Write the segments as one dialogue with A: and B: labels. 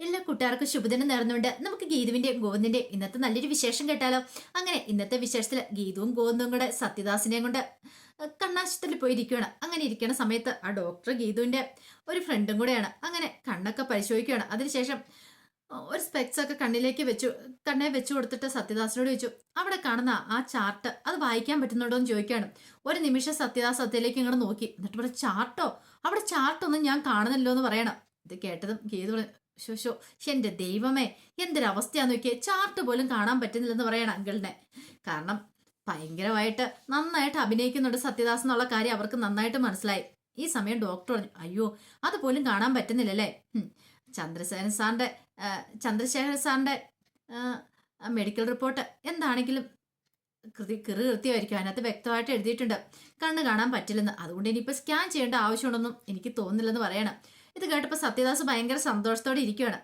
A: എല്ലാ കൂട്ടുകാർക്കും ശുഭദിനം നേർന്നുകൊണ്ട് നമുക്ക് ഗീതുവിന്റെയും ഗോവിന്ദിന്റെ ഇന്നത്തെ നല്ലൊരു വിശേഷം കേട്ടാലോ. അങ്ങനെ ഇന്നത്തെ വിശേഷത്തിൽ ഗീതുവും ഗോവിന്ദും കൂടെ സത്യദാസിനെയും കൊണ്ട് കണ്ണാശുപത്രിയിൽ പോയിരിക്കുകയാണ്. അങ്ങനെ ഇരിക്കുന്ന സമയത്ത് ആ ഡോക്ടർ ഗീതുവിന്റെ ഒരു ഫ്രണ്ടും കൂടെയാണ്. അങ്ങനെ കണ്ണൊക്കെ പരിശോധിക്കുകയാണ്. അതിനുശേഷം ഒരു സ്പെക്സ് ഒക്കെ കണ്ണെ വെച്ചു കൊടുത്തിട്ട് സത്യദാസിനോട് ചോദിച്ചു, അവിടെ കാണുന്ന ആ ചാർട്ട് അത് വായിക്കാൻ പറ്റുന്നുണ്ടോ എന്ന് ചോദിക്കുകയാണ്. ഒരു നിമിഷം സത്യദാസ് സത്യയിലേക്ക് ഇങ്ങോട്ട് നോക്കി. എന്നിട്ട് ഇവിടെ ചാർട്ടോ, അവിടെ ചാർട്ടൊന്നും ഞാൻ കാണുന്നില്ലോ എന്ന് പറയണം. ഇത് കേട്ടതും ഗീതു ശോ, എന്റെ ദൈവമേ, എന്തൊരവസ്ഥയാന്ന് നോക്കിയേ, ചാർട്ട് പോലും കാണാൻ പറ്റുന്നില്ലെന്ന് പറയണം അങ്കിളിനെ. കാരണം ഭയങ്കരമായിട്ട് നന്നായിട്ട് അഭിനയിക്കുന്നുണ്ട് സത്യദാസ് എന്നുള്ള കാര്യം അവർക്ക് നന്നായിട്ട് മനസ്സിലായി. ഈ സമയം ഡോക്ടർ പറഞ്ഞു, അയ്യോ അതുപോലും കാണാൻ പറ്റുന്നില്ലല്ലേ. ചന്ദ്രസേന സാറിന്റെ ചന്ദ്രശേഖർ സാറിന്റെ മെഡിക്കൽ റിപ്പോർട്ട് എന്താണെങ്കിലും കൃത്യമായിരിക്കും. അതിനകത്ത് വ്യക്തമായിട്ട് എഴുതിയിട്ടുണ്ട് കണ്ണ് കാണാൻ പറ്റില്ലെന്ന്. അതുകൊണ്ട് ഇനിയിപ്പോൾ സ്കാൻ ചെയ്യേണ്ട ആവശ്യമുണ്ടെന്നും എനിക്ക് തോന്നുന്നില്ലെന്ന് പറയണം. ഇത് കേട്ടപ്പോൾ സത്യദാസ് ഭയങ്കര സന്തോഷത്തോടെ ഇരിക്കുകയാണ്.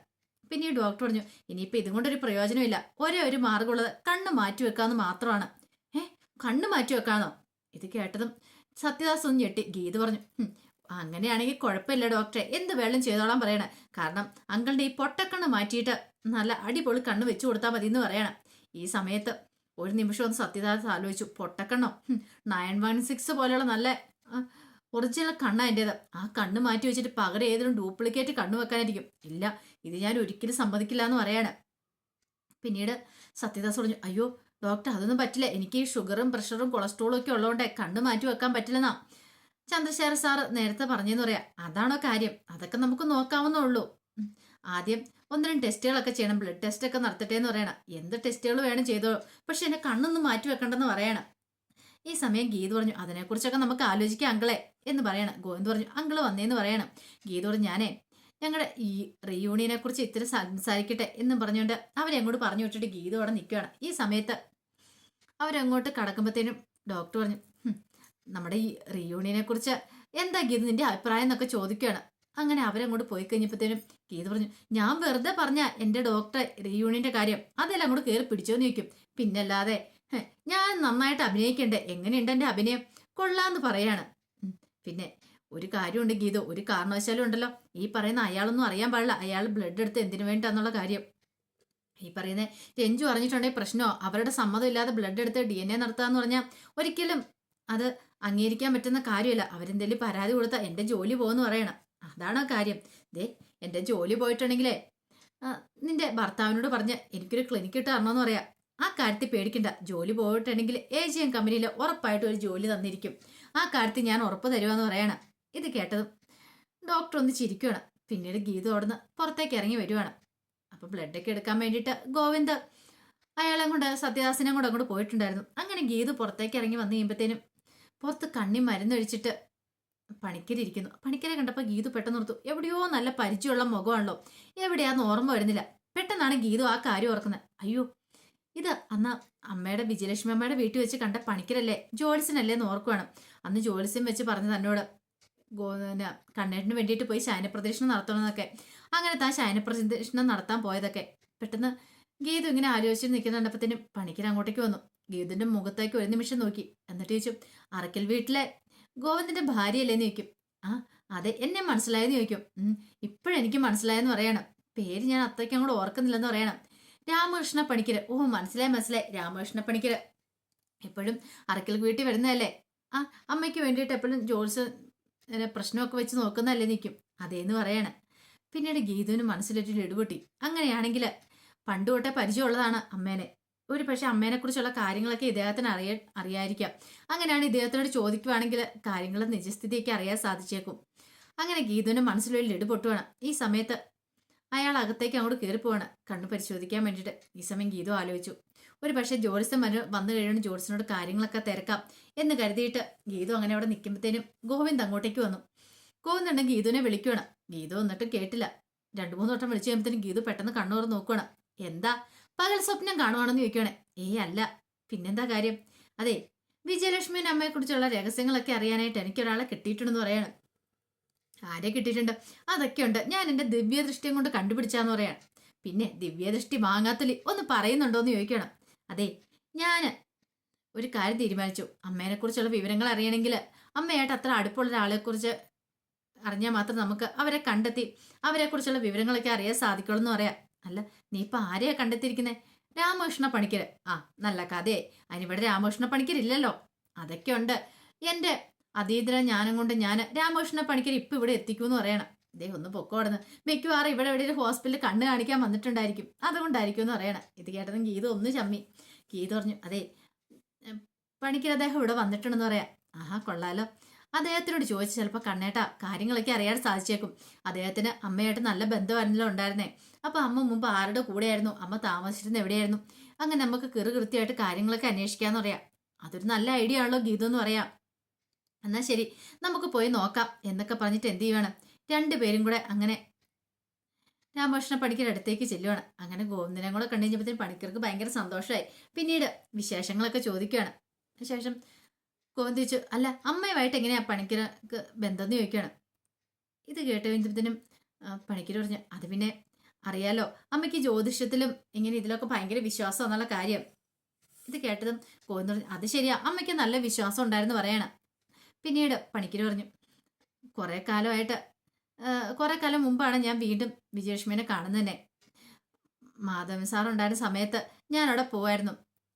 A: പിന്നെ ഈ ഡോക്ടർ പറഞ്ഞു, ഇനിയിപ്പോൾ ഇതും കൊണ്ടൊരു പ്രയോജനമില്ല, ഒരേ ഒരു മാർഗമുള്ളത് കണ്ണ് മാറ്റി വെക്കാന്ന് മാത്രമാണ്. കണ്ണ് മാറ്റി വെക്കാന്നോ? ഇത് കേട്ടതും സത്യദാസ് ഒന്ന് ഞെട്ടി. ഗീത പറഞ്ഞു, അങ്ങനെയാണെങ്കിൽ കുഴപ്പമില്ല ഡോക്ടറെ, എന്ത് വേണം ചെയ്തോളാൻ പറയണേ. കാരണം അങ്കിളിന്റെ ഈ പൊട്ടക്കണ്ണ് മാറ്റിയിട്ട് നല്ല അടിപൊളി കണ്ണ് വെച്ചു കൊടുത്താൽ മതി എന്ന് പറയണം. ഈ സമയത്ത് ഒരു നിമിഷം ഒന്ന് സത്യദാസ് ആലോചിച്ചു, പൊട്ടക്കണ്ണോ, 916 പോലെയുള്ള നല്ല ഒറിജിനൽ കണ്ണാ എൻ്റേത്. ആ കണ്ണ് മാറ്റി വെച്ചിട്ട് പകരം ഏതെങ്കിലും ഡ്യൂപ്ലിക്കേറ്റ് കണ്ണ് വെക്കാനായിരിക്കും. ഇല്ല, ഇത് ഞാൻ ഒരിക്കലും സമ്മതിക്കില്ല എന്ന് പറയാണ്. പിന്നീട് സത്യദാസ് പറഞ്ഞു, അയ്യോ ഡോക്ടർ അതൊന്നും പറ്റില്ല, എനിക്ക് ഈ ഷുഗറും പ്രഷറും കൊളസ്ട്രോളും ഒക്കെ ഉള്ളതുകൊണ്ട് കണ്ണ് മാറ്റി വെക്കാൻ പറ്റില്ലെന്നാ ചന്ദ്രശേഖർ സാറ് നേരത്തെ പറഞ്ഞെന്ന് പറയാം. അതാണോ കാര്യം? അതൊക്കെ നമുക്ക് നോക്കാവുന്നേ ഉള്ളൂ. ആദ്യം 1-2 ടെസ്റ്റുകളൊക്കെ ചെയ്യണം, ബ്ലഡ് ടെസ്റ്റ് ഒക്കെ നടത്തട്ടെ എന്ന് പറയണം. എന്ത് ടെസ്റ്റുകൾ വേണം ചെയ്തോ, പക്ഷെ എന്നെ കണ്ണൊന്നും മാറ്റി വെക്കണ്ടെന്ന് പറയണം. ഈ സമയം ഗീത പറഞ്ഞു, അതിനെക്കുറിച്ചൊക്കെ നമുക്ക് ആലോചിക്കാം അങ്കിളെ എന്ന് പറയണം. ഗോവിന്ദ് പറഞ്ഞു, അങ്കിള് വന്നേന്ന് പറയണം. ഗീത പറഞ്ഞു, ഞങ്ങളുടെ ഈ റീയൂണിയനെ കുറിച്ച് ഇത്തിരി സംസാരിക്കട്ടെ എന്നും പറഞ്ഞുകൊണ്ട് അവരെ അങ്ങോട്ട് പറഞ്ഞു വിട്ടിട്ട് ഗീത അവിടെ നിൽക്കുകയാണ്. ഈ സമയത്ത് അവരങ്ങോട്ട് കടക്കുമ്പോഴത്തേനും ഡോക്ടർ പറഞ്ഞു, നമ്മുടെ ഈ റീയൂണിയനെ കുറിച്ച് എന്താ ഗീത നിന്റെ അഭിപ്രായം എന്നൊക്കെ ചോദിക്കുകയാണ്. അങ്ങനെ അവരങ്ങോട്ട് പോയി കഴിഞ്ഞപ്പോഴത്തേനും ഗീത പറഞ്ഞു, ഞാൻ വെറുതെ പറഞ്ഞ എൻ്റെ ഡോക്ടർ റീയൂണിയന്റെ കാര്യം അതെല്ലാം അങ്ങോട്ട് കയറി പിടിച്ചോന്ന് ചോദിക്കും. പിന്നല്ലാതെ ഞാൻ നന്നായിട്ട് അഭിനയിക്കണ്ടേ, എങ്ങനെയുണ്ട് എൻ്റെ അഭിനയം, കൊള്ളാന്ന് പറയാണ്. പിന്നെ ഒരു കാര്യമുണ്ട് ഗീത, ഒരു കാരണവശാലും ഉണ്ടല്ലോ, ഈ പറയുന്ന അയാളൊന്നും അറിയാൻ പാടില്ല അയാൾ ബ്ലഡ് എടുത്ത് എന്തിനു വേണ്ടിട്ടാന്നുള്ള കാര്യം. ഈ പറയുന്ന രഞ്ജു അറിഞ്ഞിട്ടുണ്ടെങ്കിൽ പ്രശ്നമോ, അവരുടെ സമ്മതം ഇല്ലാതെ ബ്ലഡ് എടുത്ത് DNA നടത്താന്ന് പറഞ്ഞാൽ ഒരിക്കലും അത് അംഗീകരിക്കാൻ പറ്റുന്ന കാര്യമല്ല. അവരെന്തെങ്കിലും പരാതി കൊടുത്താൽ എൻ്റെ ജോലി പോകുമെന്ന് പറയണം. അതാണ് ആ കാര്യം. ദേ എൻ്റെ ജോലി പോയിട്ടുണ്ടെങ്കിലേ നിന്റെ ഭർത്താവിനോട് പറഞ്ഞ് എനിക്കൊരു ക്ലിനിക്ക് ഇട്ട് തരണമെന്ന് പറയാം. ആ കാര്യത്തിൽ പേടിക്കണ്ട, ജോലി പോയിട്ടുണ്ടെങ്കിൽ AGM കമ്പനിയിൽ ഉറപ്പായിട്ടും ഒരു ജോലി തന്നിരിക്കും. ആ കാര്യത്തിൽ ഞാൻ ഉറപ്പ് തരുവാന്ന് പറയണം. ഇത് കേട്ടതും ഡോക്ടർ ഒന്ന് ചിരിക്കുകയാണ്. പിന്നീട് ഗീത അവിടുന്ന് പുറത്തേക്ക് ഇറങ്ങി വരുവാണ്. അപ്പൊ ബ്ലഡൊക്കെ എടുക്കാൻ വേണ്ടിയിട്ട് ഗോവിന്ദ് അയാളെ കൊണ്ട് സത്യദാസിനെ കൊണ്ട് അങ്ങോട്ട് പോയിട്ടുണ്ടായിരുന്നു. അങ്ങനെ ഗീത പുറത്തേക്ക് ഇറങ്ങി വന്നു കഴിയുമ്പോഴത്തേനും പുറത്ത് കണ്ണി മരുന്നൊഴിച്ചിട്ട് പണിക്കരിയിരിക്കുന്നു. പണിക്കരെ കണ്ടപ്പോൾ ഗീതു പെട്ടെന്ന് ഓർത്തു, എവിടെയോ നല്ല പരിചയമുള്ള മുഖമാണല്ലോ, എവിടെയാന്ന് ഓർമ്മ വരുന്നില്ല. പെട്ടെന്നാണ് ഗീതു ആ കാര്യം ഓർക്കുന്നത്. അയ്യോ, ഇത് അന്ന് അമ്മയുടെ വിജയലക്ഷ്മി അമ്മയുടെ വീട്ടിൽ വെച്ച് കണ്ട പണിക്കരല്ലേ, ജോലിസിനല്ലേ എന്ന് ഓർക്കുവാണ്. അന്ന് ജോലിസ്യം വെച്ച് പറഞ്ഞു തന്നോട് കണ്ണേട്ടിന് വേണ്ടിയിട്ട് പോയി ശയനപ്രദക്ഷിണം നടത്തണമെന്നൊക്കെ. അങ്ങനെ താൻ ശയനപ്രദക്ഷിണം നടത്താൻ പോയതൊക്കെ പെട്ടെന്ന് ഗീതു ഇങ്ങനെ ആലോചിച്ചിട്ട് നിൽക്കുന്നുണ്ടപ്പത്തേനും പണിക്കർ അങ്ങോട്ടേക്ക് വന്നു. ഗീതുവിന്റെ മുഖത്തേക്ക് ഒരു നിമിഷം നോക്കി. എന്നിട്ട് ചോദിച്ചു, അറക്കൽ വീട്ടിലെ ഗോവിന്ദിന്റെ ഭാര്യയല്ലേന്ന് ചോദിക്കും. ആ അതെ, എന്നെ മനസ്സിലായെന്ന് ചോദിക്കും. ഇപ്പോഴെനിക്ക് മനസ്സിലായെന്ന് പറയണം. പേര് ഞാൻ അത്രയ്ക്ക് അങ്ങോട്ട് ഓർക്കുന്നില്ലെന്ന് പറയണം. രാമകൃഷ്ണ പണിക്കര്. ഓ മനസ്സിലായി, രാമകൃഷ്ണ പണിക്കര് എപ്പോഴും അറക്കൽ വീട്ടിൽ വരുന്നതല്ലേ. ആ അമ്മയ്ക്ക് വേണ്ടിയിട്ട് എപ്പോഴും ജോൽസ് പ്രശ്നമൊക്കെ വെച്ച് നോക്കുന്നതല്ലേ നിൽക്കും. അതേന്ന് പറയാണ്. പിന്നീട് ഗീതുവിന് മനസ്സിലൊരു ലഡുപൊട്ടി. അങ്ങനെയാണെങ്കിൽ പണ്ട് തൊട്ടേ പരിചയമുള്ളതാണ് അമ്മേനെ. ഒരു പക്ഷെ അമ്മേനെ കുറിച്ചുള്ള കാര്യങ്ങളൊക്കെ ഇദ്ദേഹത്തിന് അറിയായിരിക്കാം. അങ്ങനെയാണ് ഇദ്ദേഹത്തിനോട് ചോദിക്കുവാണെങ്കിൽ കാര്യങ്ങളുടെ നിജസ്ഥിതിയൊക്കെ അറിയാൻ സാധിച്ചേക്കും. അങ്ങനെ ഗീതുവിന്റെ മനസ്സിലൊരു ലഡു പൊട്ടുവാണ്. ഈ സമയത്ത് അയാൾ അകത്തേക്ക് അങ്ങോട്ട് കയറിപ്പോവാണ് കണ്ണു പരിശോധിക്കാൻ വേണ്ടിയിട്ട്. ഈ സമയം ഗീതു ആലോചിച്ചു, ഒരു പക്ഷേ ജോത്സ്യൻ വന്നു കഴിയുന്ന ജോത്സ്യനോട് കാര്യങ്ങളൊക്കെ തിരക്കാം എന്ന് കരുതിയിട്ട് ഗീതു അങ്ങനെ അവിടെ നിൽക്കുമ്പോഴത്തേനും ഗോവിന്ദ് അങ്ങോട്ടേക്ക് വന്നു. ഗോവിന്ദ് ഉണ്ടെങ്കിൽ ഗീതുവിനെ വിളിക്കുകയാണ്. ഗീതു വന്നിട്ട് കേട്ടില്ല. 2-3 വട്ടം വിളിച്ചു കഴിയുമ്പോഴത്തേനും ഗീതു പെട്ടെന്ന് കണ്ണൂർ നോക്കുകയാണ്. എന്താ പകൽ സ്വപ്നം കാണുവാണെന്ന് ചോദിക്കുകയാണ്. അല്ല, പിന്നെന്താ കാര്യം? അതെ, വിജയലക്ഷ്മിയുടെ അമ്മയെ കുറിച്ചുള്ള രഹസ്യങ്ങളൊക്കെ അറിയാനായിട്ട് എനിക്കൊരാളെ കിട്ടിയിട്ടുണ്ടെന്ന് പറയാണ്. ആരെ കിട്ടിയിട്ടുണ്ട്? അതൊക്കെ ഉണ്ട്, ഞാൻ എൻ്റെ ദിവ്യദൃഷ്ടിയും കൊണ്ട് കണ്ടുപിടിച്ചാന്ന് പറയാണ്. പിന്നെ ദിവ്യദൃഷ്ടി മാങ്ങാത്തലി ഒന്ന് പറയുന്നുണ്ടോ എന്ന് ചോദിക്കണം. അതെ, ഞാൻ ഒരു കാര്യം തീരുമാനിച്ചു. അമ്മേനെ കുറിച്ചുള്ള വിവരങ്ങൾ അറിയണമെങ്കിൽ അമ്മയായിട്ട് അത്ര അടുപ്പുള്ള ഒരാളെ കുറിച്ച് അറിഞ്ഞാൽ മാത്രം നമുക്ക് അവരെ കണ്ടെത്തി അവരെക്കുറിച്ചുള്ള വിവരങ്ങളൊക്കെ അറിയാൻ സാധിക്കുള്ളൂ എന്ന് പറയാം. അല്ല, നീ ഇപ്പൊ ആരെയാ കണ്ടെത്തിയിരിക്കുന്നത്? രാമകൃഷ്ണ പണിക്കര്. ആ, നല്ല കഥയായി. അതിനിവിടെ രാമകൃഷ്ണ പണിക്കരില്ലല്ലോ. അതൊക്കെ ഉണ്ട്. എന്റെ അതീതര ജ്ഞാനം കൊണ്ട് ഞാൻ രാമകൃഷ്ണ പണിക്കർ ഇപ്പൊ ഇവിടെ എത്തിക്കൂന്ന് പറയണം. ഇതേ ഒന്ന് പൊക്കോടുന്നു. മിക്കവാറും ഇവിടെ എവിടെയും ഹോസ്പിറ്റലിൽ കണ്ണ് കാണിക്കാൻ വന്നിട്ടുണ്ടായിരിക്കും, അതുകൊണ്ടായിരിക്കും എന്ന് പറയണം. ഇത് കേട്ടതും ഗീത ഒന്ന് ചമ്മി. ഗീത പറഞ്ഞു, അതെ പണിക്കർ അദ്ദേഹം ഇവിടെ വന്നിട്ടുണ്ടെന്ന് പറയാം. ആഹാ, കൊള്ളാലോ. അദ്ദേഹത്തിനോട് ചോദിച്ചു ചിലപ്പോൾ കണ്ണേട്ട കാര്യങ്ങളൊക്കെ അറിയാൻ സാധിച്ചേക്കും. അദ്ദേഹത്തിന് അമ്മയായിട്ട് നല്ല ബന്ധമായിരുന്നല്ലോ ഉണ്ടായിരുന്നേ. അപ്പൊ അമ്മ മുമ്പ് ആരുടെ കൂടെയായിരുന്നു, അമ്മ താമസിച്ചിരുന്ന എവിടെയായിരുന്നു, അങ്ങനെ നമുക്ക് കൃത്യമായിട്ട് കാര്യങ്ങളൊക്കെ അന്വേഷിക്കാന്ന് പറയാം. അതൊരു നല്ല ഐഡിയ ആണല്ലോ ഗീത എന്ന് പറയാം. എന്നാ ശരി, നമുക്ക് പോയി നോക്കാം എന്നൊക്കെ പറഞ്ഞിട്ട് എന്ത് ചെയ്യുവാണ്, രണ്ടുപേരും കൂടെ അങ്ങനെ രാമകൃഷ്ണ പണിക്കർ അടുത്തേക്ക് ചെല്ലുവാണ്. അങ്ങനെ ഗോവിന്ദനെ കൂടെ കണ്ടു കഴിഞ്ഞപ്പോഴത്തേക്കും പണിക്കർക്ക് ഭയങ്കര സന്തോഷമായി. പിന്നീട് വിശേഷങ്ങളൊക്കെ ചോദിക്കുകയാണ്. ശേഷം ഗോവിന്ദ് ചോദിച്ചു, അല്ല അമ്മയുമായിട്ട് എങ്ങനെയാ പണിക്കർക്ക് ബന്ധം എന്ന് ചോദിക്കുകയാണ്. ഇത് കേട്ട് കഴിഞ്ഞപ്പോഴത്തേനും പണിക്കർ പറഞ്ഞു, അത് പിന്നെ അറിയാലോ, അമ്മയ്ക്ക് ജ്യോതിഷത്തിലും ഇങ്ങനെ ഇതിലൊക്കെ ഭയങ്കര വിശ്വാസം എന്നുള്ള കാര്യം. ഇത് കേട്ടതും ഗോവിന്ദ് പറഞ്ഞു, അത് ശരിയാ, അമ്മയ്ക്ക് നല്ല വിശ്വാസം ഉണ്ടായിരുന്നു പറയണം. പിന്നീട് പണിക്കർ പറഞ്ഞു, കുറെ കാലമായിട്ട് കുറെ കാലം മുമ്പാണ് ഞാൻ വീണ്ടും വിജയലക്ഷ്മിനെ കാണുന്നത് തന്നെ. മാധവൻ സാർ ഉണ്ടായിരുന്ന സമയത്ത് ഞാൻ അവിടെ പോവായിരുന്നു.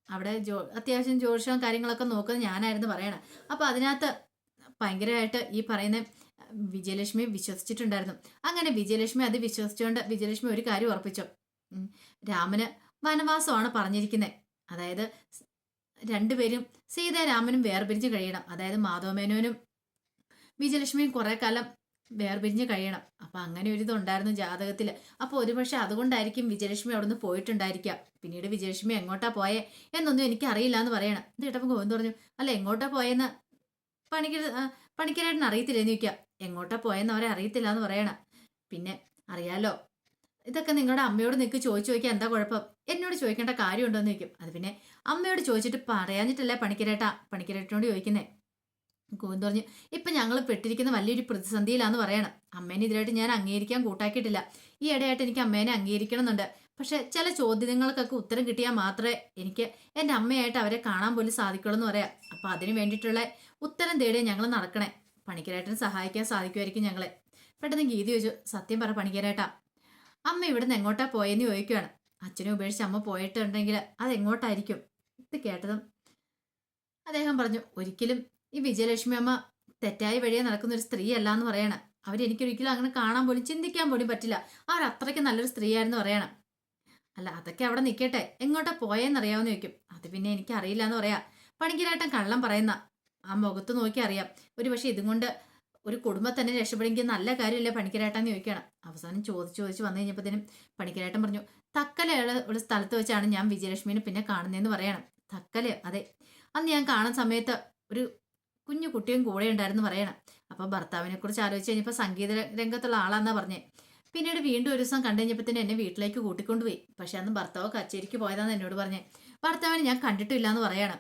A: അവിടെ അത്യാവശ്യം ജ്യോതിഷവും കാര്യങ്ങളൊക്കെ നോക്കുന്നത് ഞാനായിരുന്നു പറയണം. അപ്പൊ അതിനകത്ത് ഭയങ്കരമായിട്ട് ഈ പറയുന്ന വിജയലക്ഷ്മി വിശ്വസിച്ചിട്ടുണ്ടായിരുന്നു. അങ്ങനെ വിജയലക്ഷ്മി അത് വിശ്വസിച്ചുകൊണ്ട് വിജയലക്ഷ്മി ഒരു കാര്യം ഉറപ്പിച്ചു, രാമന് വനവാസമാണ് പറഞ്ഞിരിക്കുന്നത്. അതായത് രണ്ടുപേരും സീതാരാമനും വേർപിരിഞ്ഞ് കഴിയണം. അതായത് മാധവമേനോനും വിജയലക്ഷ്മിയും കുറെ കാലം വേർപിരിഞ്ഞ് കഴിയണം. അപ്പൊ അങ്ങനെ ഒരു ഇതുണ്ടായിരുന്നു ജാതകത്തില്. അപ്പൊ ഒരുപക്ഷെ അതുകൊണ്ടായിരിക്കും വിജയലക്ഷ്മി അവിടുന്ന് പോയിട്ടുണ്ടായിരിക്കാം. പിന്നീട് വിജയലക്ഷ്മി എങ്ങോട്ടാ പോയേ എന്നൊന്നും എനിക്ക് അറിയില്ല എന്ന് പറയണം. ഇത് കേട്ടപ്പോൾ ഗോവിന്ദ് പറഞ്ഞു, അല്ല എങ്ങോട്ടാ പോയെന്ന് പണിക്കരായിട്ടിന് അറിയത്തില്ലെന്ന് ചോദിക്കാം. എങ്ങോട്ടാ പോയെന്ന് അവരെ അറിയത്തില്ല എന്ന് പറയണം. പിന്നെ അറിയാലോ, ഇതൊക്കെ നിങ്ങളുടെ അമ്മയോട് നിനക്ക് ചോദിച്ചു ചോദിക്കാൻ എന്താ കുഴപ്പം, എന്നോട് ചോദിക്കേണ്ട കാര്യമുണ്ടോ എന്ന് ചോദിക്കും. അത് പിന്നെ അമ്മയോട് ചോദിച്ചിട്ട് പറയാഞ്ഞിട്ടല്ലേ പണിക്കരേട്ടനോട് ചോദിക്കുന്നേ. ഗോവിന്ദ് പറഞ്ഞു, ഇപ്പൊ ഞങ്ങൾ പെട്ടിരിക്കുന്ന വലിയൊരു പ്രതിസന്ധിയിലാന്ന് പറയണം. അമ്മേനെ ഇതിലായിട്ട് ഞാൻ അംഗീകരിക്കാൻ കൂട്ടാക്കിയിട്ടില്ല. ഈ ഇടയായിട്ട് എനിക്ക് അമ്മേനെ അംഗീകരിക്കണം എന്നുണ്ട്. പക്ഷെ ചില ചോദ്യങ്ങൾക്കൊക്കെ ഉത്തരം കിട്ടിയാൽ മാത്രമേ എനിക്ക് എൻ്റെ അമ്മയായിട്ട് അവരെ കാണാൻ പോലും സാധിക്കുള്ളൂ എന്ന് പറയാം. അപ്പൊ അതിന് വേണ്ടിയിട്ടുള്ള ഉത്തരം തേടിയ ഞങ്ങൾ നടക്കണേ. പണിക്കരായിട്ടിന് സഹായിക്കാൻ സാധിക്കുമായിരിക്കും ഞങ്ങളെ. പെട്ടെന്ന് ഗീതി ചോദിച്ചു, സത്യം പറ പണിക്കരായിട്ടാ, അമ്മ ഇവിടുന്ന് എങ്ങോട്ടാ പോയെന്ന് ചോദിക്കുകയാണ്. അച്ഛനെ ഉപേക്ഷിച്ച് അമ്മ പോയിട്ടുണ്ടെങ്കിൽ അതെങ്ങോട്ടായിരിക്കും? ഇത് കേട്ടതും അദ്ദേഹം പറഞ്ഞു, ഒരിക്കലും ഈ വിജയലക്ഷ്മി അമ്മ തെറ്റായ വഴിയെ നടക്കുന്ന ഒരു സ്ത്രീ അല്ല എന്ന് പറയണം. അവരെനിക്കൊരിക്കലും അങ്ങനെ കാണാൻ പോലും ചിന്തിക്കാൻ പോലും പറ്റില്ല. അവരത്രയ്ക്ക് നല്ലൊരു സ്ത്രീ ആയിരുന്നു പറയണം. അല്ല അതൊക്കെ അവിടെ നിൽക്കട്ടെ, എങ്ങോട്ടാ പോയെന്നറിയാമെന്ന് ചോദിക്കും. അത് പിന്നെ എനിക്ക് അറിയില്ല എന്ന് പറയാ. പണിക്കരായിട്ടൻ കള്ളം പറയുന്ന ആ മുഖത്ത് നോക്കി അറിയാം. ഒരു പക്ഷെ ഇതും കൊണ്ട് ഒരു കുടുംബം തന്നെ രക്ഷപ്പെടുമെങ്കിൽ നല്ല കാര്യമില്ലേ പണിക്കരായിട്ടെന്ന് ചോദിക്കണം. അവസാനം ചോദിച്ചു വന്നു കഴിഞ്ഞപ്പോഴത്തേനും പണിക്കരായിട്ടൻ പറഞ്ഞു, തക്കലയുള്ള ഒരു സ്ഥലത്ത് വെച്ചാണ് ഞാൻ വിജയലക്ഷ്മിനെ പിന്നെ കാണുന്നതെന്ന് പറയണം. തക്കല, അതെ, അന്ന് ഞാൻ കാണുന്ന സമയത്ത് ഒരു കുഞ്ഞു കുട്ടിയും കൂടെ ഉണ്ടായിരുന്നു പറയണം. അപ്പൊ ഭർത്താവിനെ കുറിച്ച് ആലോചിച്ച് കഴിഞ്ഞപ്പോൾ സംഗീത രംഗത്തുള്ള ആളാന്നാ പറഞ്ഞേ. പിന്നീട് വീണ്ടും ഒരു ദിവസം കണ്ടു കഴിഞ്ഞപ്പോൾ എന്നെ വീട്ടിലേക്ക് കൂട്ടിക്കൊണ്ടുപോയി. പക്ഷെ അന്ന് ഭർത്താവ് കച്ചേരിക്ക് പോയതാന്ന് എന്നോട് പറഞ്ഞേ. ഭർത്താവിനെ ഞാൻ കണ്ടിട്ടില്ല എന്ന് പറയണം.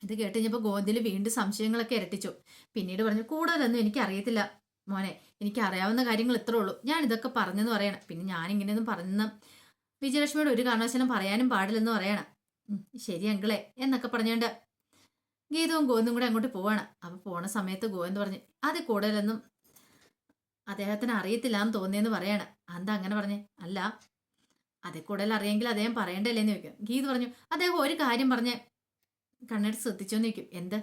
A: ഇത് കേട്ട് കഴിഞ്ഞപ്പോൾ ഗോവിന്ദിൽ വീണ്ടും സംശയങ്ങളൊക്കെ ഇരട്ടിച്ചു. പിന്നീട് പറഞ്ഞു, കൂടുതലൊന്നും എനിക്ക് അറിയത്തില്ല മോനെ, എനിക്ക് അറിയാവുന്ന കാര്യങ്ങൾ ഇത്രേ ഉള്ളൂ, ഞാൻ ഇതൊക്കെ പറഞ്ഞെന്ന് പറയണം. പിന്നെ ഞാൻ ഇങ്ങനെയൊന്നും പറഞ്ഞെന്ന് വിജയലക്ഷ്മിയോട് ഒരു കാരണവശാലും പറയാനും പാടില്ലെന്ന് പറയണം. ശരി അങ്കിളെ എന്നൊക്കെ പറഞ്ഞുകൊണ്ട് ഗീതവും ഗോവിന്ദും കൂടെ അങ്ങോട്ട് പോവാണ്. അപ്പൊ പോണ സമയത്ത് ഗോവിന്ദ് പറഞ്ഞു, അത് കൂടുതലൊന്നും അദ്ദേഹത്തിന് അറിയത്തില്ല എന്ന് തോന്നിയെന്ന് പറയാണ്. എന്താ അങ്ങനെ പറഞ്ഞേ? അല്ല അതേ കൂടുതൽ അറിയെങ്കിൽ അദ്ദേഹം പറയണ്ടല്ലേന്ന് ചോദിക്കും. ഗീത് പറഞ്ഞു, അദ്ദേഹം ഒരു കാര്യം പറഞ്ഞ് കണ്ണെടുത്ത് ശ്രദ്ധിച്ചോന്ന് ചോദിക്കും. എന്ത്?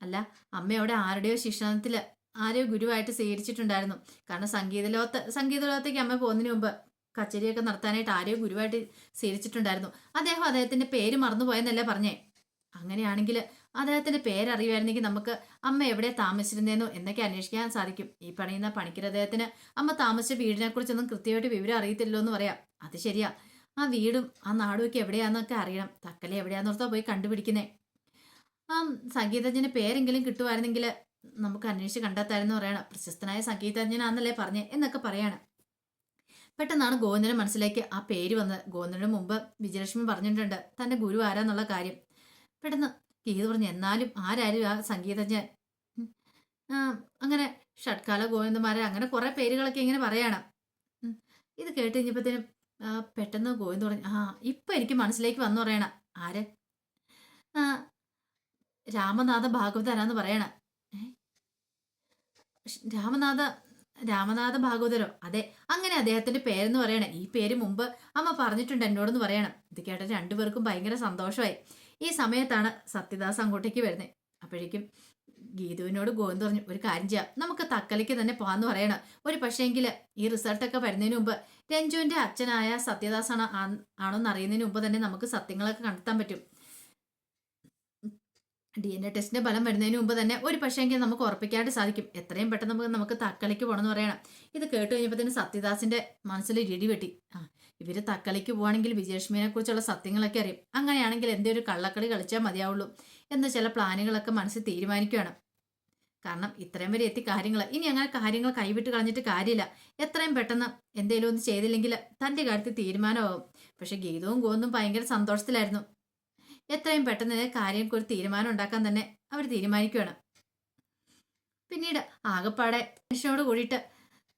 A: അല്ല അമ്മയോടെ ആരുടെയോ ശിക്ഷണത്തില് ആരെയോ ഗുരുവായിട്ട് സ്വീകരിച്ചിട്ടുണ്ടായിരുന്നു. കാരണം സംഗീത ലോകത്തേക്ക് അമ്മ പോകുന്നതിന് മുമ്പ് കച്ചേരിയൊക്കെ നടത്താനായിട്ട് ആരെയോ ഗുരുവായിട്ട് സ്വീകരിച്ചിട്ടുണ്ടായിരുന്നു. അദ്ദേഹത്തിന്റെ പേര് മറന്നുപോയെന്നല്ലേ പറഞ്ഞേ. അങ്ങനെയാണെങ്കിൽ അദ്ദേഹത്തിന്റെ പേരറിയുമായിരുന്നെങ്കിൽ നമുക്ക് അമ്മ എവിടെ താമസിച്ചിരുന്നേന്നോ എന്നൊക്കെ അന്വേഷിക്കാൻ സാധിക്കും. ഈ പണിയുന്ന പണിക്കർ അദ്ദേഹത്തിന് അമ്മ താമസിച്ച വീടിനെ കുറിച്ചൊന്നും കൃത്യമായിട്ട് വിവരം അറിയത്തില്ലോ എന്ന് പറയാം. അത് ശരിയാ, ആ വീടും ആ നാടും ഒക്കെ എവിടെയാന്നൊക്കെ അറിയണം. തക്കല എവിടെയാന്നോർത്താ പോയി കണ്ടുപിടിക്കുന്നേ. ആ സംഗീതജ്ഞന് പേരെങ്കിലും കിട്ടുമായിരുന്നെങ്കിൽ നമുക്ക് അന്വേഷിച്ച് കണ്ടെത്തായിരുന്നു പറയണം. പ്രശസ്തനായ സംഗീതജ്ഞനാന്നല്ലേ പറഞ്ഞേ എന്നൊക്കെ പറയാണ്. പെട്ടെന്നാണ് ഗോവിന്ദന് മനസ്സിലേക്ക് ആ പേര് വന്നത്. ഗോവിന്ദന് മുമ്പ് വിജയലക്ഷ്മി പറഞ്ഞിട്ടുണ്ട് തന്റെ ഗുരു ആരാന്നുള്ള കാര്യം. പെട്ടെന്ന് ഗീത പറഞ്ഞു, എന്നാലും ആരാരും ആ സംഗീതജ്ഞൻ? അങ്ങനെ ഷഡ്കാല ഗോവിന്ദന്മാരെ അങ്ങനെ കുറെ പേരുകളൊക്കെ ഇങ്ങനെ പറയണം. ഇത് കേട്ട് കഴിഞ്ഞപ്പോഴത്തേനും പെട്ടെന്ന് ഗോവിന്ദ് പറഞ്ഞു, ഇപ്പൊ എനിക്ക് മനസ്സിലേക്ക് വന്നു പറയണം. ആര്? രാമനാഥ ഭാഗവതരാന്ന് പറയണ. രാമനാഥ രാമനാഥ ഭാഗവതരോ? അതെ, അങ്ങനെ അദ്ദേഹത്തിന്റെ പേരെന്ന് പറയണേ. ഈ പേര് മുമ്പ് അമ്മ പറഞ്ഞിട്ടുണ്ട് എന്നോടെന്ന് പറയണം. ഇത് കേട്ട രണ്ടുപേർക്കും ഭയങ്കര സന്തോഷമായി. ഈ സമയത്താണ് സത്യദാസ് അങ്ങോട്ടേക്ക് വരുന്നത്. അപ്പോഴേക്കും ഗീതുവിനോട് ഗോവിന്ദ് പറഞ്ഞു, ഒരു കാര്യം ചെയ്യാം, നമുക്ക് തക്കലയ്ക്ക് തന്നെ പോകാന്ന് പറയണം. ഒരു പക്ഷേങ്കിൽ ഈ റിസൾട്ടൊക്കെ വരുന്നതിന് മുമ്പ് രഞ്ജുവിന്റെ അച്ഛനായ സത്യദാസ് ആണോന്ന് അറിയുന്നതിന് മുമ്പ് തന്നെ നമുക്ക് സത്യങ്ങളൊക്കെ കണ്ടെത്താൻ പറ്റും. DNA ടെസ്റ്റിന്റെ ഫലം വരുന്നതിന് മുമ്പ് തന്നെ ഒരു പക്ഷേങ്കിൽ നമുക്ക് ഉറപ്പിക്കാണ്ട് സാധിക്കും. എത്രയും പെട്ടെന്ന് നമുക്ക് തക്കളിക്ക് പോകണമെന്ന് പറയണം. ഇത് കേട്ട് കഴിഞ്ഞപ്പോൾ തന്നെ സത്യദാസിന്റെ മനസ്സിൽ ഇടി വെട്ടി. ഇവര് തക്കളിക്ക് പോവാണെങ്കിൽ വിജയലക്ഷ്മിയെ കുറിച്ചുള്ള സത്യങ്ങളൊക്കെ അറിയും. അങ്ങനെയാണെങ്കിൽ എന്തേ ഒരു കള്ളക്കളി കളിച്ചാൽ മതിയാവുള്ളൂ എന്ന് ചില പ്ലാനുകളൊക്കെ മനസ്സിൽ തീരുമാനിക്കുകയാണ്. കാരണം ഇത്രയും വരെ എത്തി കാര്യങ്ങൾ, ഇനി അങ്ങനെ കാര്യങ്ങൾ കൈവിട്ട് കളഞ്ഞിട്ട് കാര്യമില്ല. എത്രയും പെട്ടെന്ന് എന്തെങ്കിലും ഒന്ന് ചെയ്തില്ലെങ്കിൽ തന്റെ കാര്യത്തിൽ തീരുമാനമാകും. പക്ഷെ ഗീതവും ഗോവിന്ദും ഭയങ്കര സന്തോഷത്തിലായിരുന്നു. എത്രയും പെട്ടെന്ന് കാര്യങ്ങൾക്ക് ഒരു തീരുമാനം ഉണ്ടാക്കാൻ തന്നെ അവർ തീരുമാനിക്കുകയാണ്. പിന്നീട് ആകെപ്പാടെ മനുഷ്യനോട് കൂടിയിട്ട്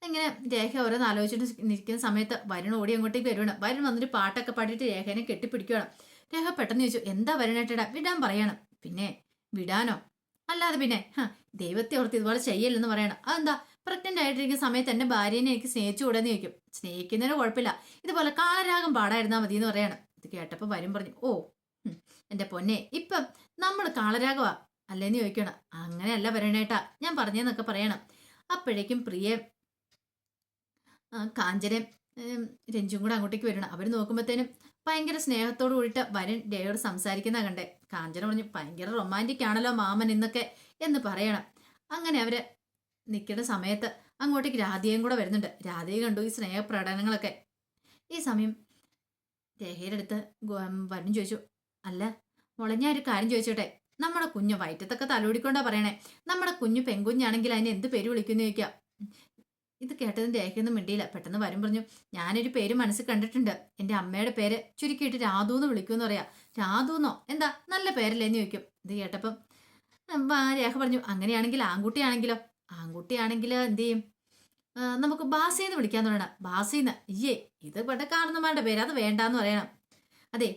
A: ഇങ്ങനെ രേഖ ഓരോന്ന് ആലോചിച്ചിട്ട് നിൽക്കുന്ന സമയത്ത് വരുൺ ഓടി അങ്ങോട്ടേക്ക് വരുവാണ്. വരുൺ വന്നിട്ട് പാട്ടൊക്കെ പാടിയിട്ട് രേഖനെ കെട്ടിപ്പിടിക്കുകയാണ്. രേഖ പെട്ടെന്ന് ചോദിച്ചു, എന്താ വരുണേട്ടാ? വിടാൻ പറയണം. പിന്നെ വിടാനോ? അല്ലാതെ പിന്നെ ദൈവത്തെ ഓർത്ത് ഇതുപോലെ ചെയ്യല്ലെന്ന് പറയണം. അതെന്താ? പ്രഗ്നന്റ് ആയിട്ടിരിക്കുന്ന സമയത്ത് എന്റെ ഭാര്യനെ എനിക്ക് സ്നേഹിച്ചുകൂടെന്ന് ചോദിക്കും. സ്നേഹിക്കുന്നതിന് കുഴപ്പമില്ല, ഇതുപോലെ കാലരാഗം പാടായിരുന്നാ മതി എന്ന് പറയണം. ഇത് കേട്ടപ്പോൾ വരും പറഞ്ഞു, ഓ എന്റെ പൊന്നെ, ഇപ്പം നമ്മൾ കാളരാഗവാ അല്ലേന്ന് ചോദിക്കണം. അങ്ങനെയല്ല വരണേട്ടാ, ഞാൻ പറഞ്ഞെന്നൊക്കെ പറയണം. അപ്പോഴേക്കും പ്രിയ കാഞ്ചനം രഞ്ജും കൂടെ അങ്ങോട്ടേക്ക് വരണം. അവർ നോക്കുമ്പോഴത്തേനും ഭയങ്കര സ്നേഹത്തോട് കൂടിയിട്ട് വരുൺ രേയോട് സംസാരിക്കുന്ന കണ്ടേ. കാഞ്ചന പറഞ്ഞു, ഭയങ്കര റൊമാൻറ്റിക് ആണല്ലോ മാമൻ എന്നൊക്കെ എന്ന് പറയണം. അങ്ങനെ അവര് നിൽക്കുന്ന സമയത്ത് അങ്ങോട്ടേക്ക് രാധയും കൂടെ വരുന്നുണ്ട്. രാധയെ കണ്ടു ഈ സ്നേഹപ്രകടനങ്ങളൊക്കെ. ഈ സമയം രേഖയുടെ അടുത്ത് വരുൺ ചോദിച്ചു, അല്ല മോളെ, ഞാൻ ഒരു കാര്യം ചോദിച്ചോട്ടെ, നമ്മുടെ കുഞ്ഞു വയറ്റത്തൊക്കെ തലോടിക്കൊണ്ടാ പറയണേ, നമ്മുടെ കുഞ്ഞു പെൺകുഞ്ഞാണെങ്കിൽ അതിനെ എന്ത് പേര് വിളിക്കുന്നു ചോദിക്കാം. ഇത് കേട്ടതിന് രേഖയൊന്നും മിണ്ടിയില്ല. പെട്ടെന്ന് വരും പറഞ്ഞു, ഞാനൊരു പേര് മനസ്സിൽ കണ്ടിട്ടുണ്ട്. എൻ്റെ അമ്മയുടെ പേര് ചുരുക്കിയിട്ട് രാധു എന്ന് വിളിക്കുമെന്ന് പറയാ. രാധുന്നോ? എന്താ നല്ല പേരല്ലേന്ന് ചോദിക്കും. ഇത് കേട്ടപ്പം രേഖ പറഞ്ഞു, അങ്ങനെയാണെങ്കിൽ ആൺകുട്ടിയാണെങ്കിലോ? ആൺകുട്ടിയാണെങ്കിൽ എന്ത് ചെയ്യും? നമുക്ക് ബാസിന്ന് വിളിക്കാന്ന് പറയണം. ബാസിന്ന്? ഇയ്യേ, ഇത് പെട്ട കാരണന്മാരുടെ പേര്, അത് വേണ്ടാന്ന് പറയണം. അതെ,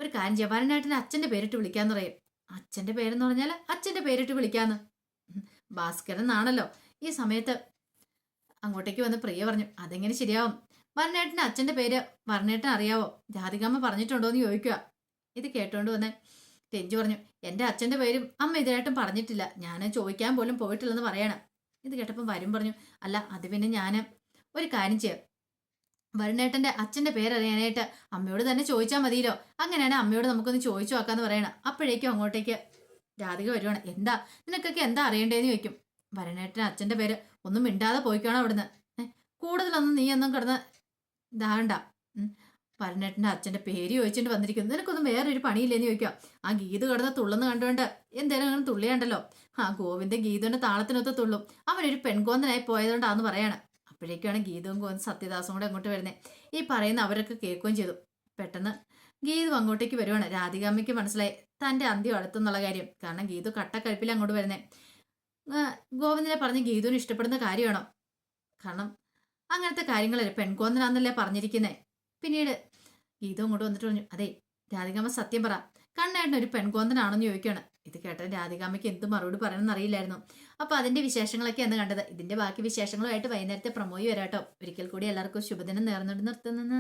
A: ഒരു കാര്യം ജവാനായിട്ടിന് അച്ഛന്റെ പേരിട്ട് വിളിക്കാന്ന് പറയും. അച്ഛന്റെ പേരെന്ന് പറഞ്ഞാൽ അച്ഛന്റെ പേരിട്ട് വിളിക്കാന്ന്. ഭാസ്കരൻ എന്നാണല്ലോ. ഈ സമയത്ത് അങ്ങോട്ടേക്ക് വന്ന് പ്രിയ പറഞ്ഞു, അതെങ്ങനെ ശരിയാവും? വരണേട്ടന്റെ അച്ഛന്റെ പേര് വരണേട്ടൻ അറിയാവോ? ജാതികാമ്മ പറഞ്ഞിട്ടുണ്ടോ എന്ന് ചോദിക്കുക. ഇത് കേട്ടോണ്ട് വന്ന് രഞ്ജു പറഞ്ഞു, എന്റെ അച്ഛന്റെ പേരും അമ്മ ഇതിനായിട്ടും പറഞ്ഞിട്ടില്ല, ഞാൻ ചോദിക്കാൻ പോലും പോയിട്ടില്ലെന്ന് പറയണം. ഇത് കേട്ടപ്പം വരും പറഞ്ഞു, അല്ല അത് പിന്നെ ഞാൻ ഒരു കാര്യം ചെയ്യാം, വരുണേട്ടന്റെ അച്ഛന്റെ പേരറിയാനായിട്ട് അമ്മയോട് തന്നെ ചോദിച്ചാൽ മതിയല്ലോ. അങ്ങനെയാണ് അമ്മയോട് നമുക്കൊന്ന് ചോദിച്ചു നോക്കാന്ന് പറയണം. അപ്പോഴേക്കും അങ്ങോട്ടേക്ക് രാധിക വരുവാണ്. എന്താ നിനക്കൊക്കെ എന്താ അറിയണ്ടേന്ന് ചോദിക്കും. വരുണേട്ടന്റെ അച്ഛന്റെ പേര് ഒന്നും മിണ്ടാതെ പോയിക്കോണം അവിടുന്ന്. കൂടുതലൊന്നും നീ ഒന്നും കിടന്ന് ഇതാകണ്ട. വരുണേട്ടന്റെ അച്ഛന്റെ പേര് ചോദിച്ചിട്ട് വന്നിരിക്കുന്നു, നിനക്കൊന്നും വേറൊരു പണിയില്ലേന്ന് ചോദിക്കാം. ആ ഗീത് കിടന്ന് തുള്ളുന്ന കണ്ടുകൊണ്ട് എന്തേലും അങ്ങനെ തുള്ളിയാണ്ടല്ലോ. ഗോവിന്ദ ഗീതുവിന്റെ താളത്തിനൊത്ത് തുള്ളും, അവനൊരു പെൺകോന്തനായി പോയതുകൊണ്ടാന്ന് പറയാണ്. അപ്പോഴേക്കാണ് ഗീതവും ഗോവിന്ദ് സത്യദാസും കൂടെ അങ്ങോട്ട് വരുന്നത്. ഈ പറയുന്ന അവരൊക്കെ കേൾക്കുകയും ചെയ്തു. പെട്ടെന്ന് ഗീതു അങ്ങോട്ടേക്ക് വരുവാണ്. രാധികാമ്മയ്ക്ക് മനസ്സിലായി തന്റെ അന്ത്യം അടുത്തെന്നുള്ള കാര്യം. കാരണം ഗീതു കട്ടക്കഴുപ്പിൽ അങ്ങോട്ട് വരുന്നേ. ഗോവിന്ദനെ പറഞ്ഞ് ഗീതുവിന് ഇഷ്ടപ്പെടുന്ന കാര്യമാണോ? കാരണം അങ്ങനത്തെ കാര്യങ്ങളല്ലേ, പെൺകോന്തനാന്നല്ലേ പറഞ്ഞിരിക്കുന്നേ. പിന്നീട് ഗീതു അങ്ങോട്ട് വന്നിട്ട് പറഞ്ഞു, അതെ രാധികാമ്മ സത്യം പറ, കണ്ണേട്ടൻ ഒരു പെൺകോന്തനാണെന്ന് ചോദിക്കുകയാണ്. ഇത് കേട്ട രാധികാമ്മയ്ക്ക് എന്ത് മറുപടി പറയണമെന്ന് അറിയില്ലായിരുന്നു. അപ്പൊ അതിന്റെ വിശേഷങ്ങളൊക്കെയാണ് കണ്ടത്. ഇതിന്റെ ബാക്കി വിശേഷങ്ങളുമായിട്ട് വൈകുന്നേരത്തെ പ്രമോയി വരാട്ടോ. ഒരിക്കൽ കൂടി എല്ലാവർക്കും ശുഭദിനം നേർന്നുകൊണ്ട് നിർത്തുന്നു.